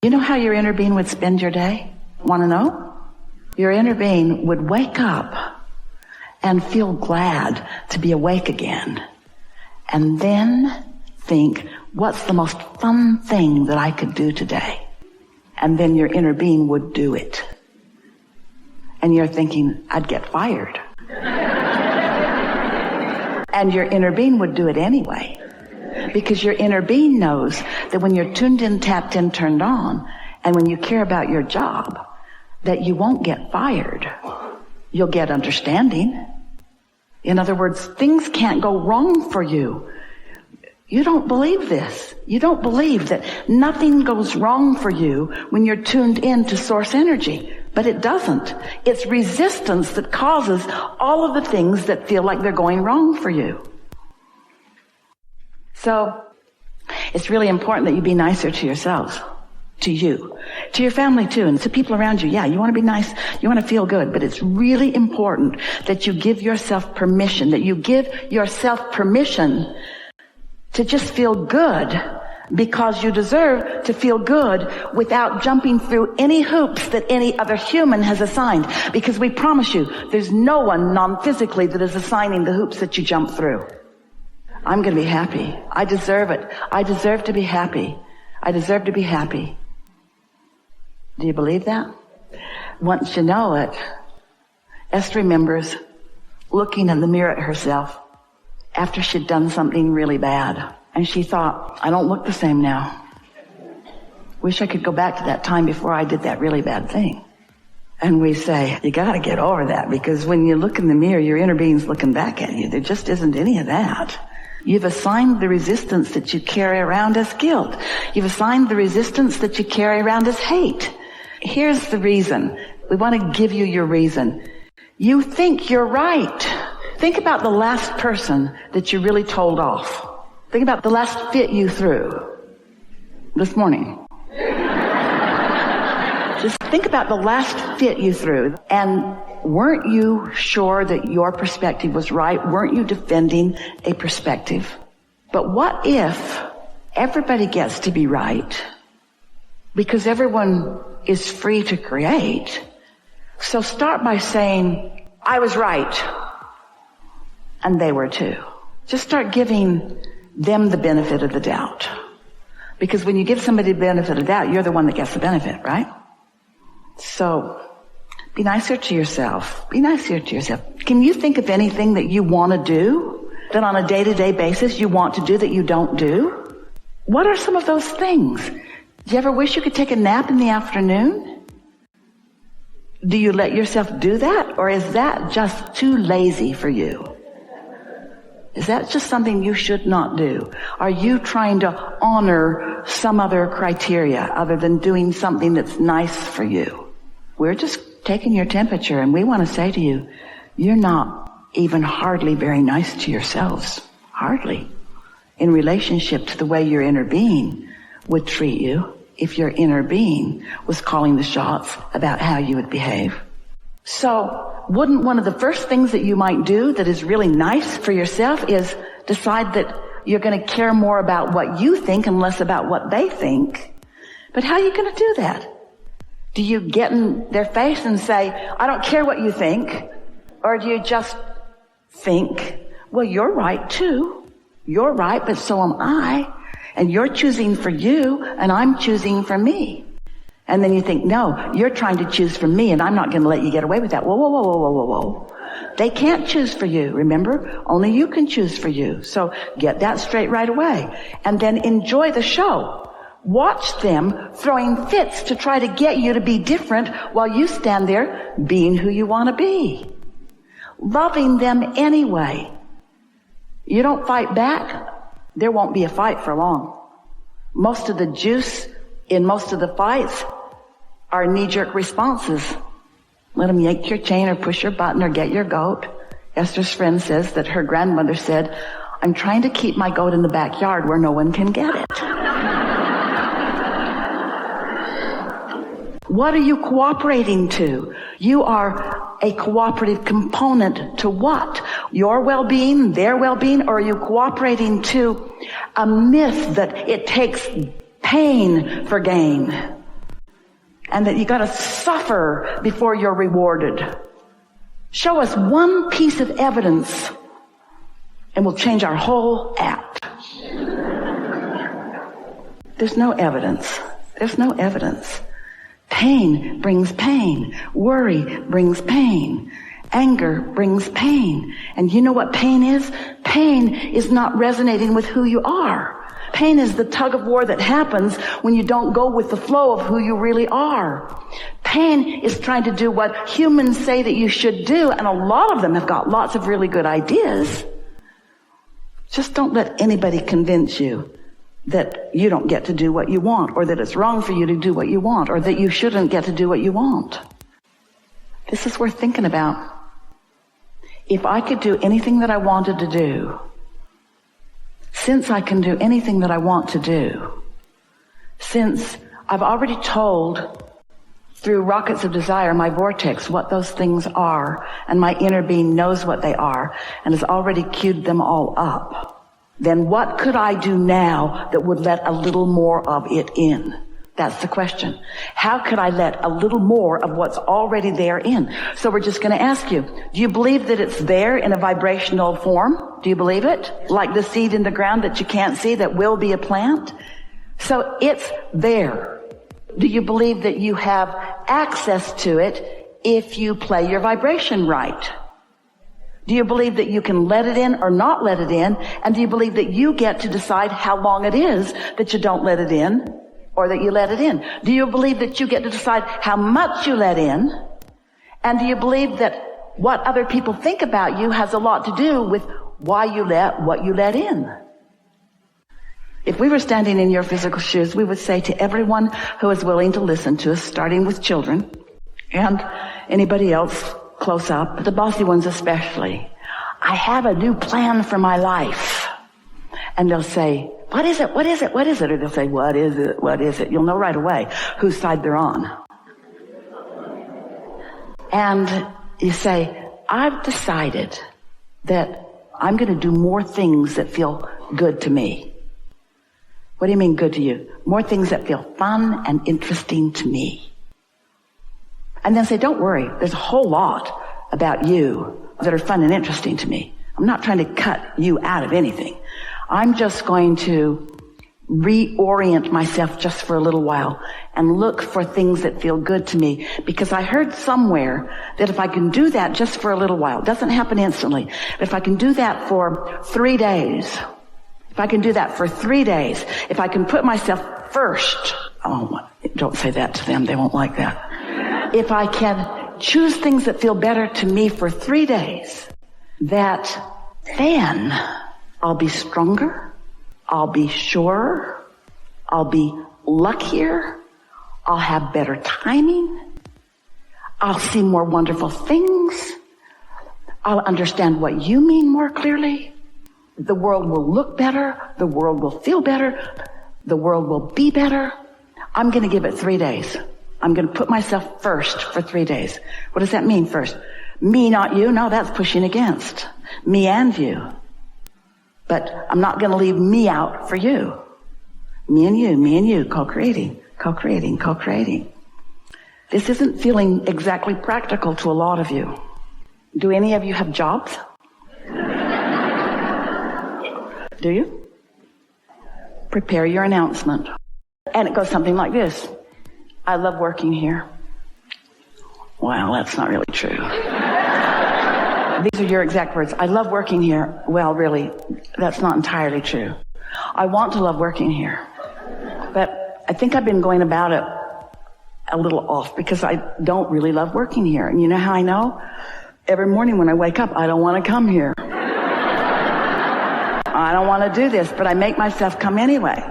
You know how your inner being would spend your day? Want to know? Your inner being would wake up and feel glad to be awake again. And then think, what's the most fun thing that I could do today? And then your inner being would do it. And you're thinking, I'd get fired. And your inner being would do it anyway. Because your inner being knows that when you're tuned in, tapped in, turned on, and when you care about your job, that you won't get fired. You'll get understanding. In other words, things can't go wrong for you. You don't believe this. You don't believe that nothing goes wrong for you when you're tuned in to source energy. But it doesn't. It's resistance that causes all of the things that feel like they're going wrong for you. So, it's really important that you be nicer to yourselves, to you, to your family too, and to people around you. Yeah, you want to be nice, you want to feel good, but it's really important that you give yourself permission, to just feel good, because you deserve to feel good without jumping through any hoops that any other human has assigned. Because we promise you, there's no one non-physically that is assigning the hoops that you jump through. I'm going to be happy. I deserve it. I deserve to be happy. I deserve to be happy. Do you believe that? Once you know it, Esther remembers looking in the mirror at herself after she'd done something really bad. And she thought, I don't look the same now. Wish I could go back to that time before I did that really bad thing. And we say, you got to get over that, because when you look in the mirror, your inner being's looking back at you. There just isn't any of that. You've assigned the resistance that you carry around as guilt. You've assigned the resistance that you carry around as hate. Here's the reason. We want to give you your reason. You think you're right. Think about the last person that you really told off. Think about the last fit you threw this morning. Just think about the last fit you threw. And weren't you sure that your perspective was right? Weren't you defending a perspective? But what if everybody gets to be right? Because everyone is free to create. So start by saying, I was right. And they were too. Just start giving them the benefit of the doubt. Because when you give somebody the benefit of the doubt, you're the one that gets the benefit, right? So, be nicer to yourself. Be nicer to yourself. Can you think of anything that you want to do, that on a day-to-day basis you want to do that you don't do? What are some of those things? Do you ever wish you could take a nap in the afternoon? Do you let yourself do that? Or is that just too lazy for you? Is that just something you should not do? Are you trying to honor some other criteria other than doing something that's nice for you? We're just taking your temperature, and we want to say to you, you're not even hardly very nice to yourselves. Hardly. In relationship to the way your inner being would treat you if your inner being was calling the shots about how you would behave. So, wouldn't one of the first things that you might do that is really nice for yourself is decide that you're going to care more about what you think and less about what they think? But how are you going to do that? Do you get in their face and say, I don't care what you think? Or do you just think, well, you're right too. You're right, but so am I. And you're choosing for you, and I'm choosing for me. And then you think, no, you're trying to choose for me, and I'm not going to let you get away with that. Whoa, whoa, whoa, whoa, whoa, whoa, whoa. They can't choose for you, remember? Only you can choose for you. So get that straight right away. And then enjoy the show. Watch them throwing fits to try to get you to be different while you stand there being who you want to be. Loving them anyway. You don't fight back, there won't be a fight for long. Most of the juice in most of the fights are knee-jerk responses. Let them yank your chain or push your button or get your goat. Esther's friend says that her grandmother said, I'm trying to keep my goat in the backyard where no one can get it. What are you cooperating to? You are a cooperative component to what? Your well-being, their well-being, or are you cooperating to a myth that it takes pain for gain? and that you got to suffer before you're rewarded. Show us one piece of evidence and we'll change our whole act. There's no evidence. There's no evidence. Pain brings pain. Worry brings pain. Anger brings pain. And you know what pain is? Pain is not resonating with who you are. Pain is the tug of war that happens when you don't go with the flow of who you really are. Pain is trying to do what humans say that you should do, and a lot of them have got lots of really good ideas. Just don't let anybody convince you that you don't get to do what you want, or that it's wrong for you to do what you want, or that you shouldn't get to do what you want. This is worth thinking about. If I could do anything that I wanted to do, since I can do anything that I want to do, since I've already told through rockets of desire, my vortex, what those things are, and my inner being knows what they are and has already queued them all up, then what could I do now that would let a little more of it in? That's the question. How could I let a little more of what's already there in? So we're just going to ask you, do you believe that it's there in a vibrational form? Do you believe it? Like the seed in the ground that you can't see that will be a plant? So it's there. Do you believe that you have access to it if you play your vibration right? Do you believe that you can let it in or not let it in? And do you believe that you get to decide how long it is that you don't let it in or that you let it in? Do you believe that you get to decide how much you let in? And do you believe that what other people think about you has a lot to do with why you let what you let in? If we were standing in your physical shoes, we would say to everyone who is willing to listen to us, starting with children and anybody else close up, the bossy ones especially, I have a new plan for my life. And they'll say, what is it? What is it? What is it? Or they'll say, what is it? What is it? You'll know right away whose side they're on. And you say, I've decided that I'm going to do more things that feel good to me. What do you mean good to you? More things that feel fun and interesting to me. And then say, don't worry, there's a whole lot about you that are fun and interesting to me. I'm not trying to cut you out of anything. I'm just going to reorient myself just for a little while and look for things that feel good to me, because I heard somewhere that if I can do that just for a little while, it doesn't happen instantly, but if I can do that for 3 days, if I can do that for 3 days, if I can put myself first, oh, don't say that to them, they won't like that. If I can choose things that feel better to me for 3 days, that then I'll be stronger, I'll be surer, I'll be luckier, I'll have better timing, I'll see more wonderful things, I'll understand what you mean more clearly, the world will look better, the world will feel better, the world will be better. I'm going to give it 3 days. I'm going to put myself first for 3 days. What does that mean first? Me, not you? No, that's pushing against. Me and you. But I'm not going to leave me out for you. Me and you, co-creating, co-creating, co-creating. This isn't feeling exactly practical to a lot of you. Do any of you have jobs? Do you? Prepare your announcement. And it goes something like this. I love working here. Well, that's not really true. These are your exact words. I love working here. Well, really, that's not entirely true. I want to love working here. But I think I've been going about it a little off because I don't really love working here. And you know how I know? Every morning when I wake up, I don't want to come here. I don't want to do this, but I make myself come anyway.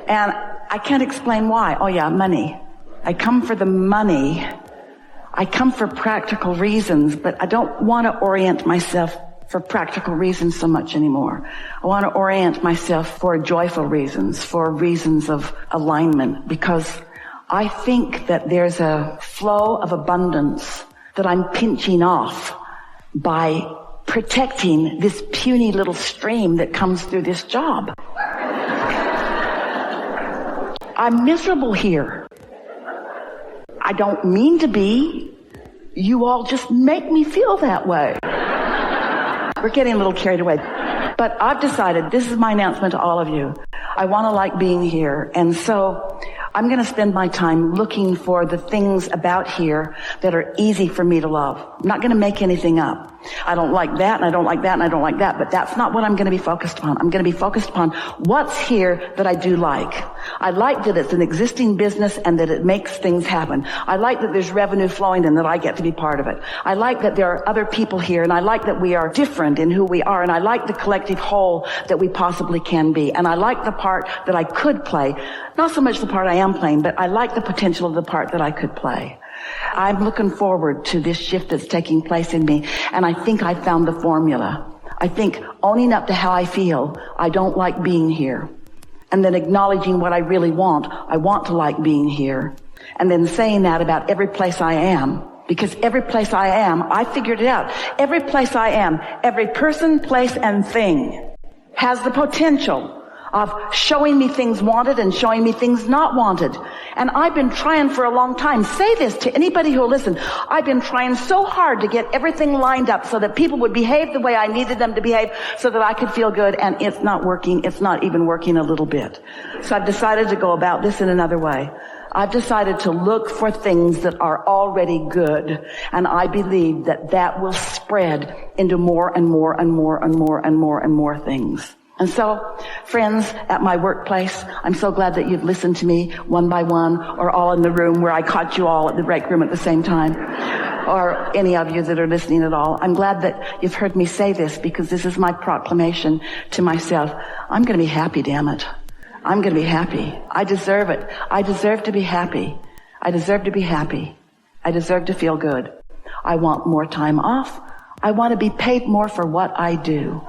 And I can't explain why. Oh yeah, money. I come for the money. I come for practical reasons, but I don't want to orient myself for practical reasons so much anymore. I want to orient myself for joyful reasons, for reasons of alignment, because I think that there's a flow of abundance that I'm pinching off by protecting this puny little stream that comes through this job. I'm miserable here. I don't mean to be. You all just make me feel that way. We're getting a little carried away. But I've decided, this is my announcement to all of you. I want to like being here. And so I'm going to spend my time looking for the things about here that are easy for me to love. I'm not going to make anything up. I don't like that, and I don't like that, and I don't like that, but that's not what I'm going to be focused on. I'm going to be focused upon what's here that I do like. I like that it's an existing business and that it makes things happen. I like that there's revenue flowing and that I get to be part of it. I like that there are other people here, and I like that we are different in who we are, and I like the collective whole that we possibly can be. And I like the part that I could play. Not so much the part I am playing, but I like the potential of the part that I could play. I'm looking forward to this shift that's taking place in me, and I think I found the formula. I think owning up to how I feel, I don't like being here, and then acknowledging what I really want. I want to like being here, and then saying that about every place I am, because every place I am, I figured it out. Every place I am, every person, place, and thing has the potential of showing me things wanted and showing me things not wanted. And I've been trying for a long time. Say this to anybody who will listen. I've been trying so hard to get everything lined up so that people would behave the way I needed them to behave so that I could feel good, and it's not working. It's not even working a little bit. So I've decided to go about this in another way. I've decided to look for things that are already good, and I believe that that will spread into more and more and more and more and more and more things. And so, friends at my workplace, I'm so glad that you've listened to me one by one, or all in the room where I caught you all at the break room at the same time, or any of you that are listening at all. I'm glad that you've heard me say this, because this is my proclamation to myself. I'm going to be happy, damn it. I'm going to be happy. I deserve it. I deserve to be happy. I deserve to be happy. I deserve to feel good. I want more time off. I want to be paid more for what I do.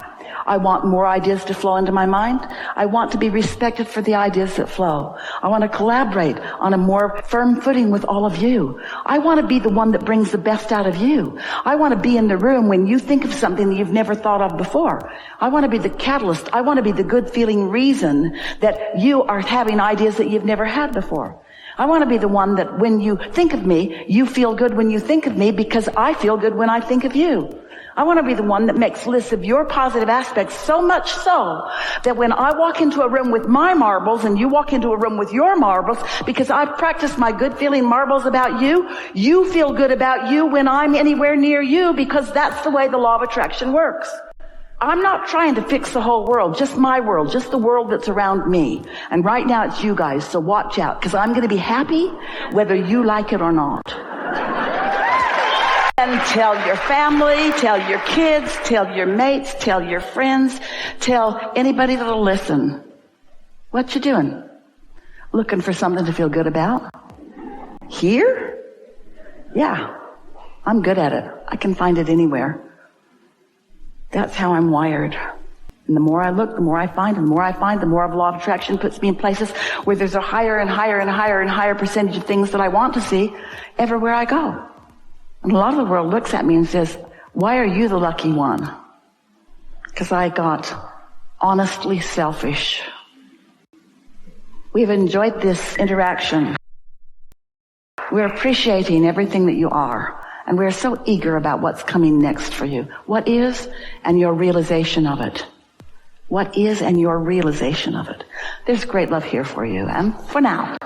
I want more ideas to flow into my mind. I want to be respected for the ideas that flow. I want to collaborate on a more firm footing with all of you. I want to be the one that brings the best out of you. I want to be in the room when you think of something that you've never thought of before. I want to be the catalyst. I want to be the good feeling reason that you are having ideas that you've never had before. I want to be the one that when you think of me, you feel good when you think of me, because I feel good when I think of you. I want to be the one that makes lists of your positive aspects, so much so that when I walk into a room with my marbles and you walk into a room with your marbles, because I've practiced my good feeling marbles about you, you feel good about you when I'm anywhere near you, because that's the way the law of attraction works. I'm not trying to fix the whole world, just my world, just the world that's around me. And right now it's you guys, so watch out, because I'm going to be happy whether you like it or not. And tell your family, tell your kids, tell your mates, tell your friends, tell anybody that'll listen. What you doing? Looking for something to feel good about? Here? Yeah, I'm good at it. I can find it anywhere. That's how I'm wired. And the more I look, the more I find, and the more I find, the more of law of attraction puts me in places where there's a higher and higher and higher and higher percentage of things that I want to see everywhere I go. And a lot of the world looks at me and says, why are you the lucky one? Because I got honestly selfish. We've enjoyed this interaction. We're appreciating everything that you are. And we're so eager about what's coming next for you. What is, and your realization of it. What is, and your realization of it. There's great love here for you. And for now,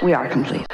we are complete.